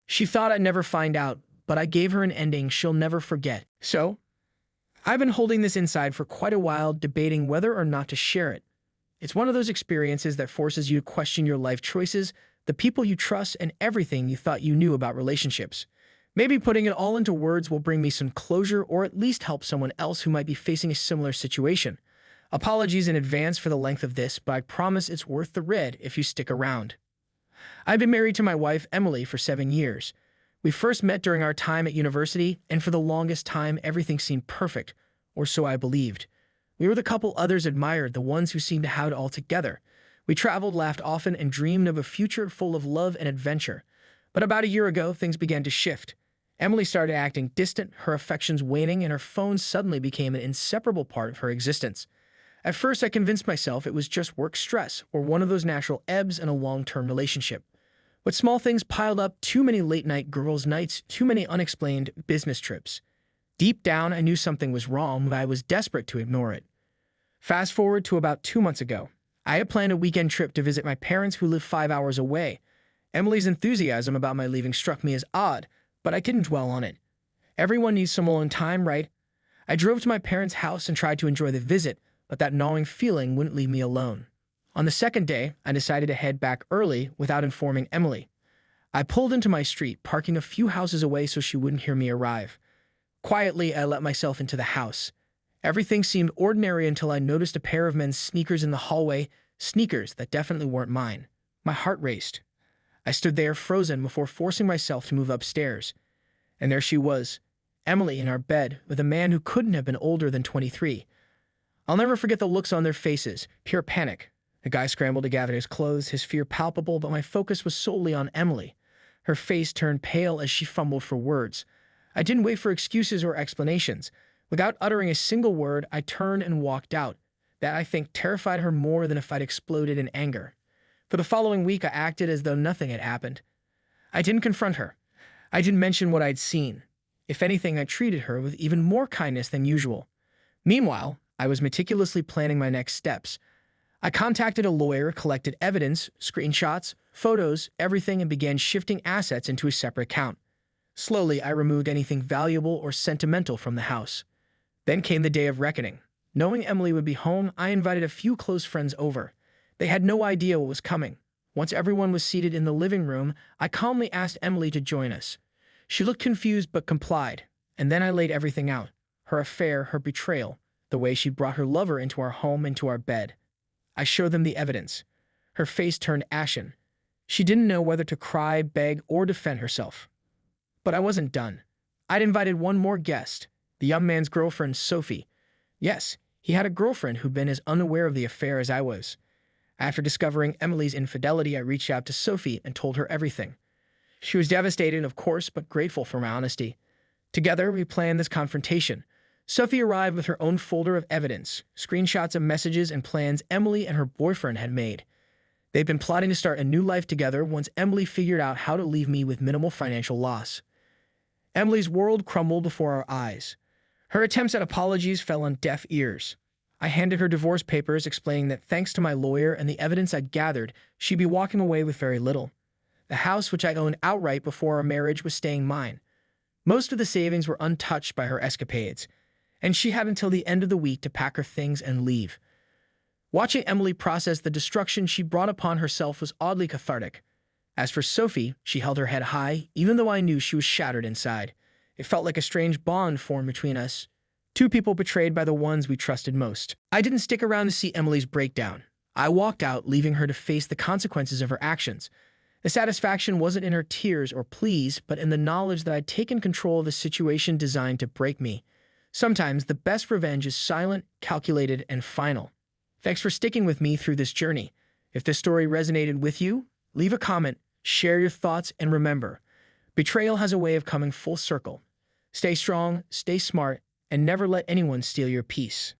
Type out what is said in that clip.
She thought I'd never find out, but I gave her an ending she'll never forget. So, I've been holding this inside for quite a while, debating whether or not to share it. It's one of those experiences that forces you to question your life choices, the people you trust, and everything you thought you knew about relationships. Maybe putting it all into words will bring me some closure or at least help someone else who might be facing a similar situation. Apologies in advance for the length of this, but I promise it's worth the read if you stick around. I've been married to my wife, Emily, for 7 years. We first met during our time at university, and for the longest time, everything seemed perfect, or so I believed. We were the couple others admired, the ones who seemed to have it all together. We traveled, laughed often, and dreamed of a future full of love and adventure. But about a year ago, things began to shift. Emily started acting distant, her affections waning, and her phone suddenly became an inseparable part of her existence. At first, I convinced myself it was just work stress or one of those natural ebbs in a long-term relationship. But small things piled up, too many late-night girls' nights, too many unexplained business trips. Deep down, I knew something was wrong, but I was desperate to ignore it. Fast forward to about 2 months ago. I had planned a weekend trip to visit my parents who live 5 hours away. Emily's enthusiasm about my leaving struck me as odd, but I didn't dwell on it. Everyone needs some alone time, right? I drove to my parents' house and tried to enjoy the visit, but that gnawing feeling wouldn't leave me alone. On the second day, I decided to head back early without informing Emily. I pulled into my street, parking a few houses away so she wouldn't hear me arrive. Quietly, I let myself into the house. Everything seemed ordinary until I noticed a pair of men's sneakers in the hallway, sneakers that definitely weren't mine. My heart raced. I stood there frozen before forcing myself to move upstairs. And there she was, Emily in our bed, with a man who couldn't have been older than 23. I'll never forget the looks on their faces, pure panic. The guy scrambled to gather his clothes, his fear palpable, but my focus was solely on Emily. Her face turned pale as she fumbled for words. I didn't wait for excuses or explanations. Without uttering a single word, I turned and walked out. That, I think, terrified her more than if I'd exploded in anger. For the following week, I acted as though nothing had happened. I didn't confront her. I didn't mention what I'd seen. If anything, I treated her with even more kindness than usual. Meanwhile, I was meticulously planning my next steps. I contacted a lawyer, collected evidence, screenshots, photos, everything, and began shifting assets into a separate account. Slowly, I removed anything valuable or sentimental from the house. Then came the day of reckoning. Knowing Emily would be home, I invited a few close friends over. They had no idea what was coming. Once everyone was seated in the living room, I calmly asked Emily to join us. She looked confused but complied, and then I laid everything out. Her affair, her betrayal, the way she brought her lover into our home, into our bed. I showed them the evidence. Her face turned ashen. She didn't know whether to cry, beg, or defend herself. But I wasn't done. I'd invited one more guest, the young man's girlfriend, Sophie. Yes, he had a girlfriend who'd been as unaware of the affair as I was. After discovering Emily's infidelity, I reached out to Sophie and told her everything. She was devastated, of course, but grateful for my honesty. Together, we planned this confrontation. Sophie arrived with her own folder of evidence, screenshots of messages and plans Emily and her boyfriend had made. They'd been plotting to start a new life together once Emily figured out how to leave me with minimal financial loss. Emily's world crumbled before our eyes. Her attempts at apologies fell on deaf ears. I handed her divorce papers explaining that thanks to my lawyer and the evidence I'd gathered, she'd be walking away with very little. The house, which I owned outright before our marriage, was staying mine. Most of the savings were untouched by her escapades, and she had until the end of the week to pack her things and leave. Watching Emily process the destruction she brought upon herself was oddly cathartic. As for Sophie, she held her head high, even though I knew she was shattered inside. It felt like a strange bond formed between us. Two people betrayed by the ones we trusted most. I didn't stick around to see Emily's breakdown. I walked out, leaving her to face the consequences of her actions. The satisfaction wasn't in her tears or pleas, but in the knowledge that I'd taken control of a situation designed to break me. Sometimes the best revenge is silent, calculated, and final. Thanks for sticking with me through this journey. If this story resonated with you, leave a comment, share your thoughts, and remember, betrayal has a way of coming full circle. Stay strong, stay smart, and never let anyone steal your peace.